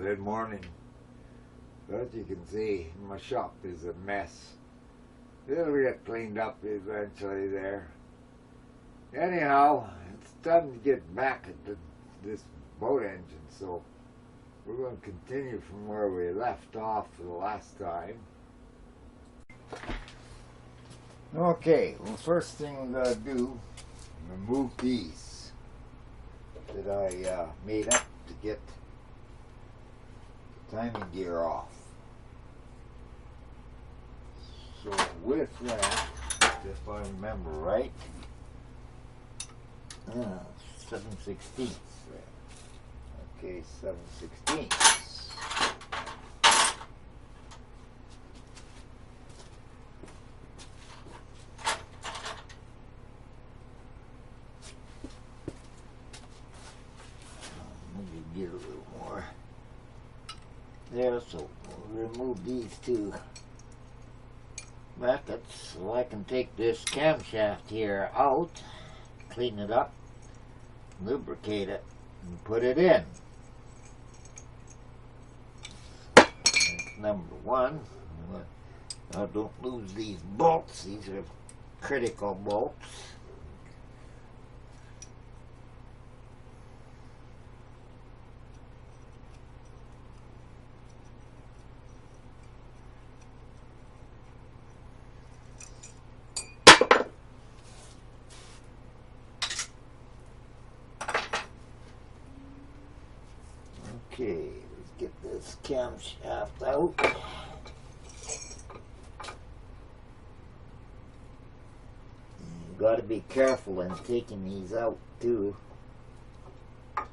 Good morning. As you can see, my shop is a mess. It'll get cleaned up eventually there. Anyhow, it's time to get back at this boat engine, so we're going to continue from where we left off the last time. Okay, well, first thing I'm going to do, remove these that I made up to get the timing gear off. So with that, if I remember right, 7/16. Okay, 7/16. Maybe get a little more there, so we'll remove these two brackets so I can take this camshaft here out, clean it up, lubricate it, and put it in. That's number one. Now don't lose these bolts. These are critical bolts. Okay, let's get this camshaft out. You got to be careful in taking these out too, so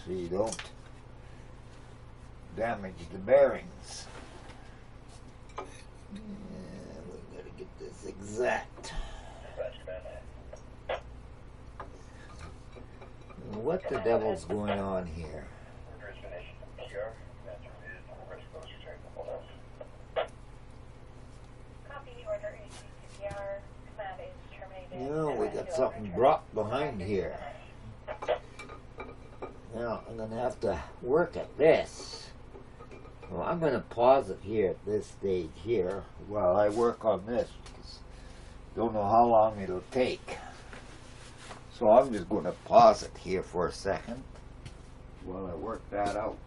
you don't damage the bearings. Yeah, we got to get this exact. What the devil's going on here? We got something brought behind here. Now I'm going to have to work at this. Well, I'm going to pause it here at this stage here while I work on this, because I don't know how long it'll take. So I'm just going to pause it here for a second while I work that out.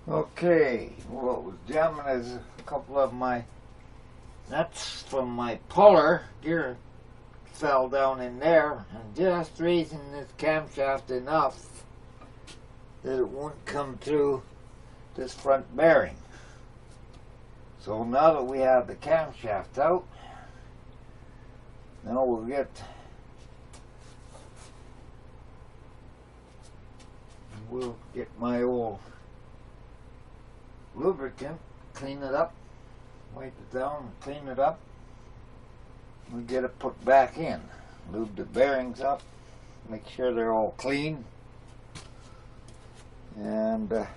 Okay, what was jamming is a couple of my nuts from my puller gear fell down in there, and just raising this camshaft enough that it won't come through this front bearing. So now that we have the camshaft out, now we'll get my old lubricant, clean it up, wipe it down, clean it up. We get it put back in, lube the bearings up, make sure they're all clean, and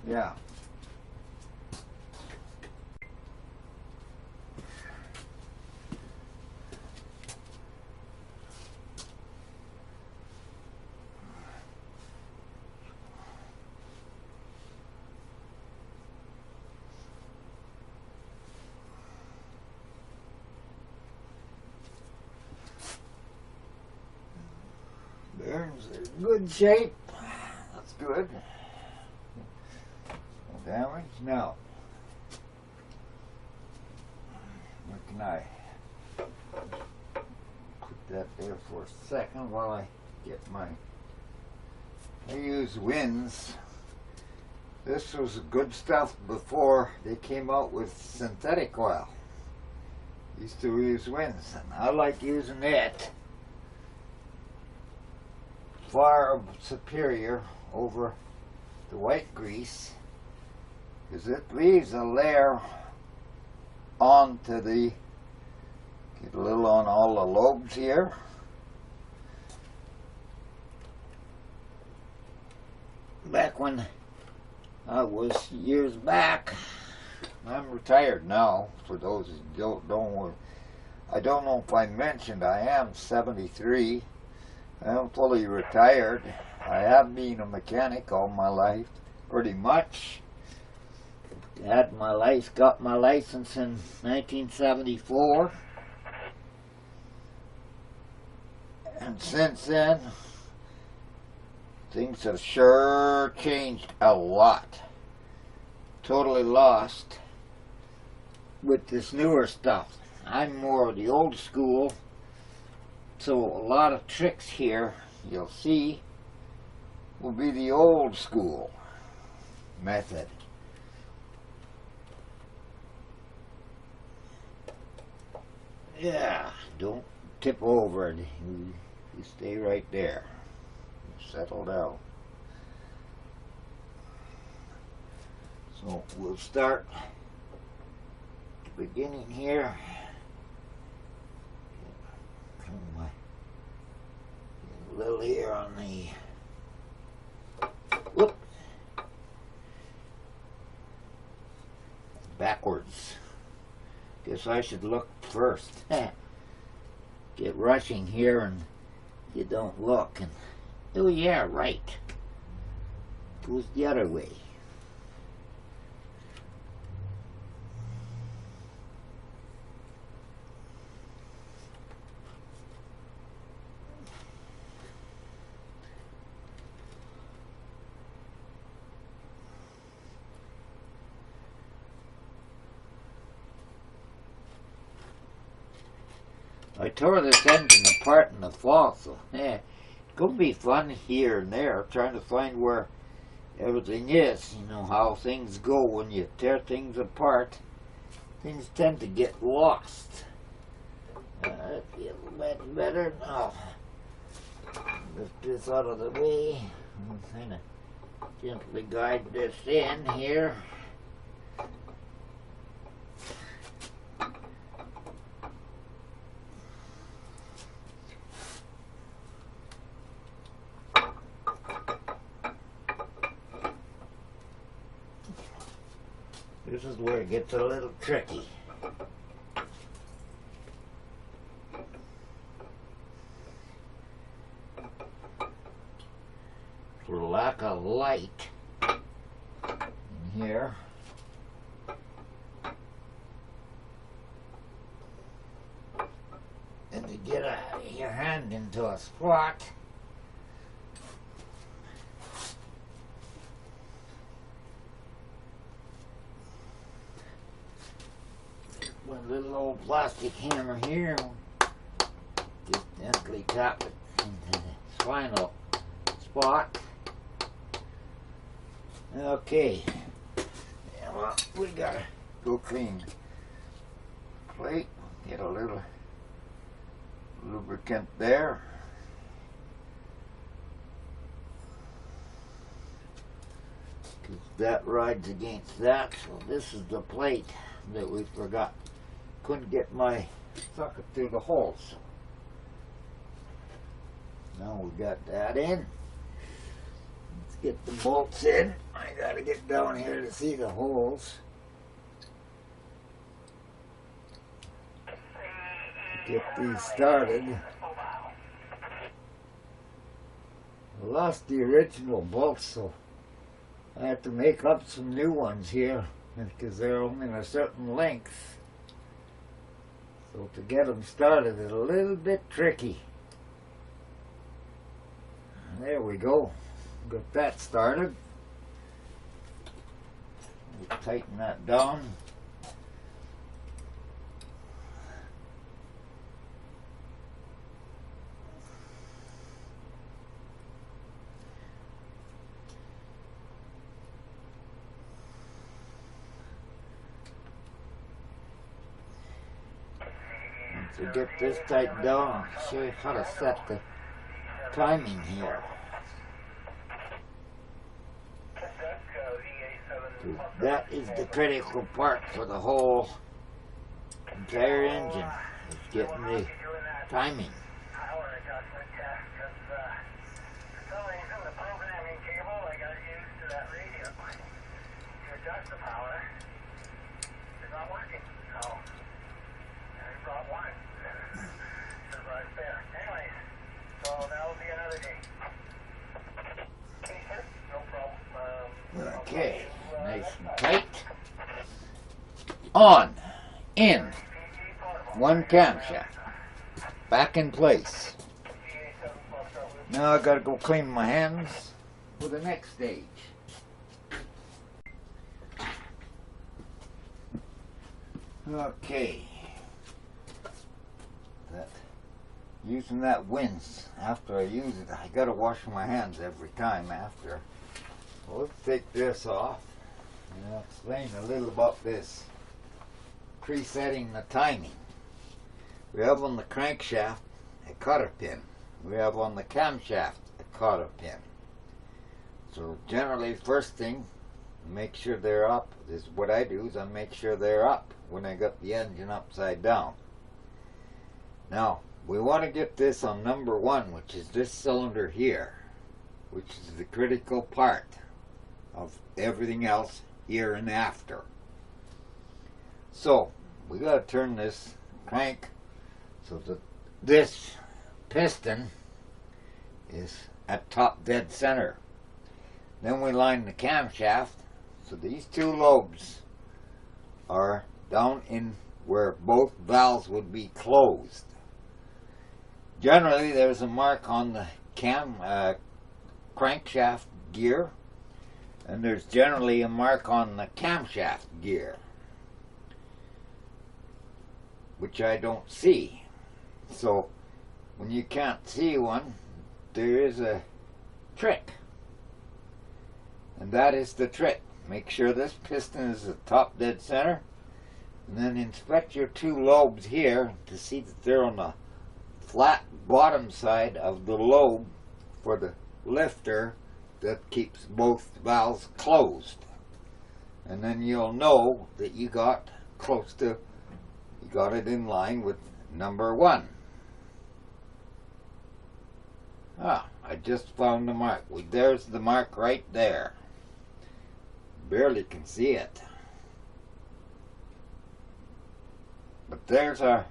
yeah. Bearings are in good shape. That's good. No damage. Now, where can I put that there for a second while I get my... I use Winds. This was good stuff before they came out with synthetic oil. Used to use Winds, and I like using it. Far superior over the white grease, because it leaves a layer onto the, get a little on all the lobes here. Back when I was years back, I'm retired now, for those who don't know, I don't know if I mentioned I am 73. I am fully retired. I have been a mechanic all my life, pretty much. Got my license in 1974. And since then, things have sure changed a lot. Totally lost with this newer stuff. I'm more of the old school, so a lot of tricks here you'll see will be the old school method. Yeah, don't tip over it. You stay right there. Settle down. So we'll start at the beginning here. A little here on the backwards. Guess I should look first. Get rushing here and you don't look and oh yeah, right. Goes the other way. I tore this engine apart in the fall, so it's gonna be fun here and there trying to find where everything is. You know how things go when you tear things apart. Things tend to get lost. That feels much better now. Lift this out of the way and kind of gently guide this in here. This is where it gets a little tricky. For lack of light in here, and to get your hand into a spot, with a little old plastic hammer here, just gently tap it into the final spot. Okay, well, we gotta go clean plate, get a little lubricant there. Because that rides against that, so this is the plate that we forgot. Couldn't get my socket through the holes. Now we got that in. Let's get the bolts in. I gotta get down here to see the holes. Get these started. I lost the original bolts, so I have to make up some new ones here because they're only a certain length. So to get them started is a little bit tricky. There we go. Got that started. We'll tighten that down. To get this tightened down, I'll show you how to set the timing here. That is the critical part for the whole entire engine, is getting the timing. on, in, one camshaft, back in place. Now I gotta go clean my hands for the next stage. Okay. Using that winch, after I use it, I gotta wash my hands every time after. Well, let's take this off and I'll explain a little about this. Presetting the timing. We have on the crankshaft a cotter pin. We have on the camshaft a cotter pin. So generally, first thing, make sure they're up. This is what I do, is I make sure they're up when I got the engine upside down. Now, we want to get this on number 1, which is this cylinder here, which is the critical part of everything else here and after. So, we got to turn this crank so that this piston is at top dead center. Then we line the camshaft, so these two lobes are down in where both valves would be closed. Generally, there's a mark on the crankshaft gear, and there's generally a mark on the camshaft gear, which I don't see. So, when you can't see one, there is a trick, and that is the trick. Make sure this piston is at top dead center, and then inspect your two lobes here to see that they're on the flat bottom side of the lobe for the lifter that keeps both valves closed. And then you'll know that you got it in line with number 1. Ah, I just found the mark. There's the mark right there. Barely can see it. But there's our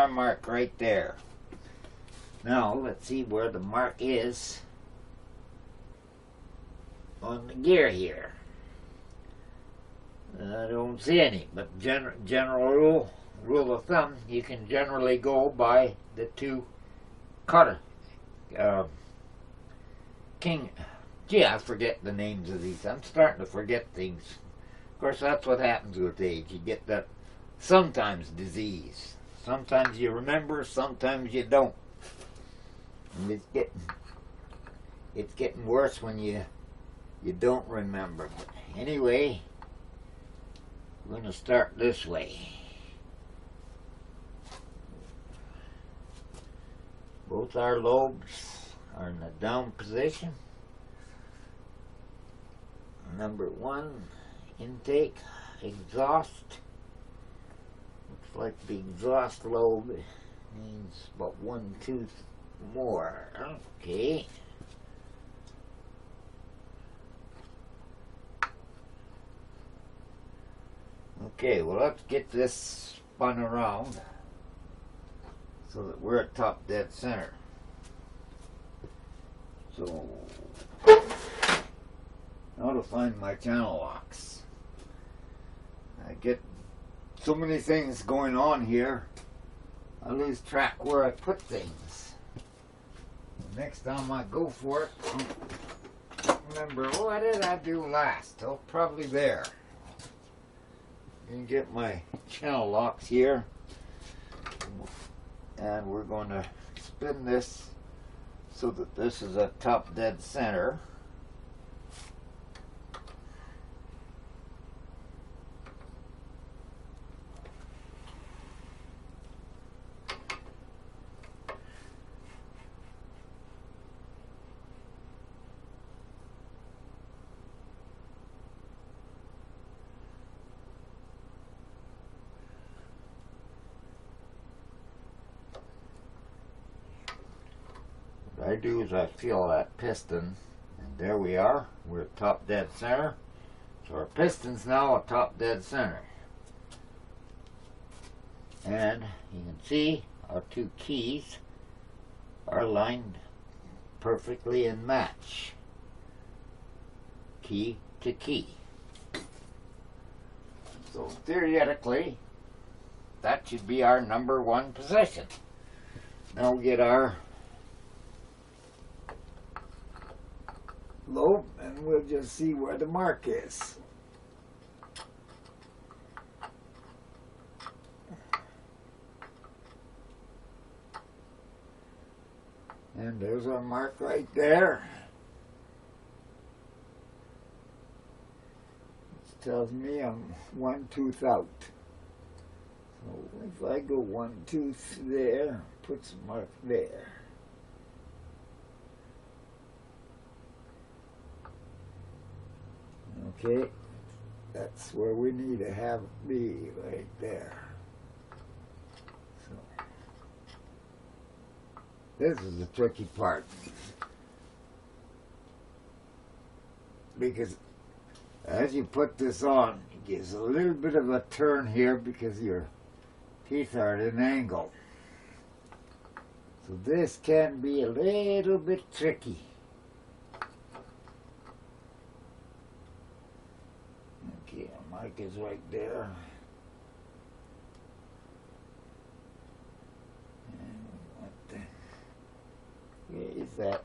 mark right there. Now let's see where the mark is on the gear here. I don't see any, but general rule of thumb, you can generally go by the two cutter gee, I forget the names of these. I'm starting to forget things. Of course, that's what happens with age. You get that sometimes disease. Sometimes you remember, sometimes you don't. And it's getting worse when you don't remember. But anyway, we're going to start this way. Both our lobes are in the down position. Number 1, intake, exhaust. Looks like the exhaust lobe needs about 1 tooth more. Okay. Okay, well, let's get this spun around so that we're at top dead center. So, now to find my channel locks. I get so many things going on here, I lose track where I put things. Next time I go for it, I'll remember, what did I do last? Oh, probably there. You can get my channel locks here, and we're going to spin this so that this is at top dead center. What I do is I feel that piston, and there we are. We're at top dead center. So our piston's now at top dead center. And you can see our two keys are lined perfectly in match. Key to key. So theoretically, that should be our number one position. Now we'll get our lobe and we'll just see where the mark is. And there's our mark right there. It tells me I'm 1 tooth out. So if I go 1 tooth there, put some mark there. Okay, that's where we need to have it be, right there. So this is the tricky part, because as you put this on, it gives a little bit of a turn here because your teeth are at an angle. So this can be a little bit tricky. Okay, our mark is right there. And what the... Where is that?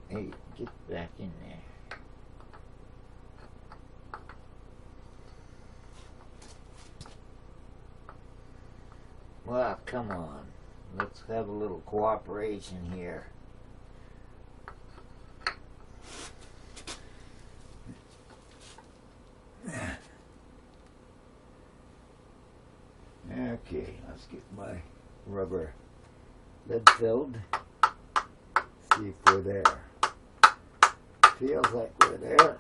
Hey, get back in there. Well, come on. Let's have a little cooperation here. Okay, let's get my rubber lead filled. See if we're there. Feels like we're there.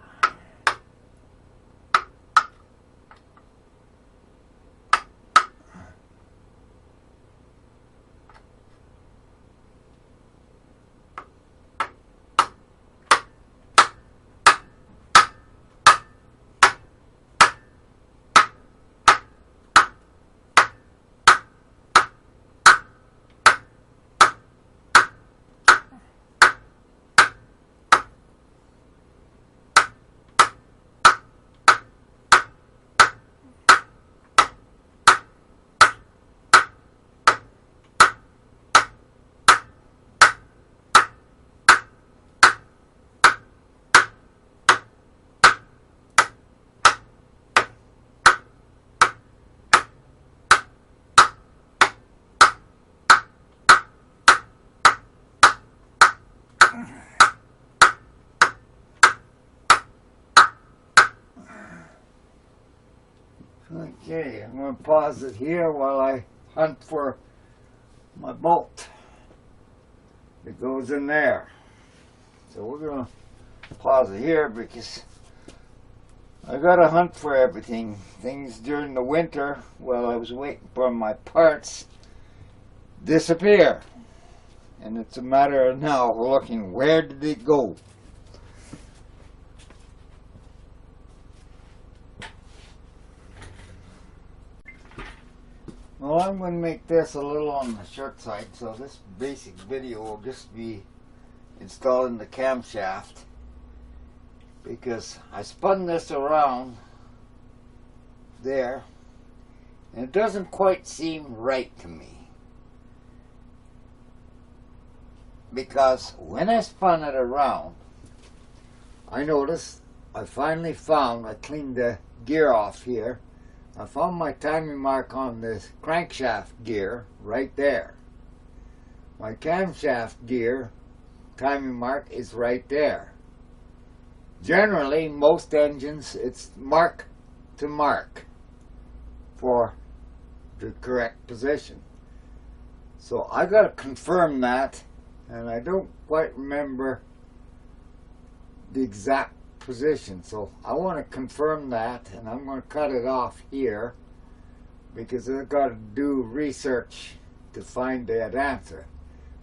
Okay, I'm going to pause it here while I hunt for my bolt that goes in there. So we're going to pause it here because I got to hunt for everything. Things during the winter, while I was waiting for my parts, disappear. And it's a matter of now looking, where did it go? Well, I'm going to make this a little on the short side, so this basic video will just be installing the camshaft, because I spun this around there and it doesn't quite seem right to me, because when I spun it around, I noticed I finally found, I cleaned the gear off here, I found my timing mark on this crankshaft gear right there. My camshaft gear timing mark is right there. Generally, most engines, it's mark to mark for the correct position. So I got to confirm that, and I don't quite remember the exact position, so I want to confirm that, and I'm going to cut it off here. because I've got to do research to find that answer.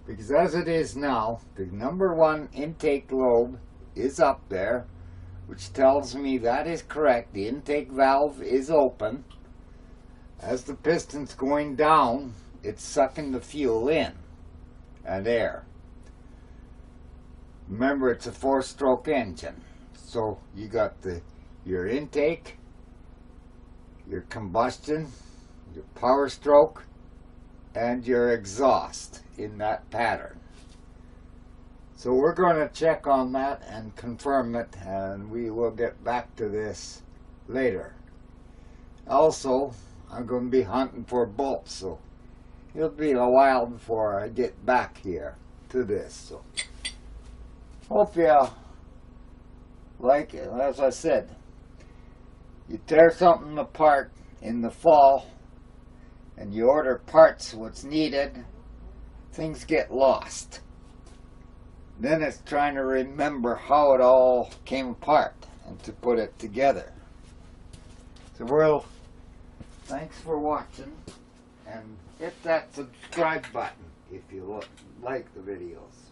Because as it is now, the number 1 intake lobe is up there, which tells me that is correct. The intake valve is open. As the piston's going down, it's sucking the fuel in and air. Remember, it's a 4-stroke engine, so you got your intake, your combustion, your power stroke, and your exhaust in that pattern. So we're going to check on that and confirm it, and we will get back to this later. Also, I'm going to be hunting for bolts, so it'll be a while before I get back here to this. So hope you like it. As I said, you tear something apart in the fall and you order parts what's needed, things get lost. Then it's trying to remember how it all came apart and to put it together. So thanks for watching, and hit that subscribe button if you like the videos.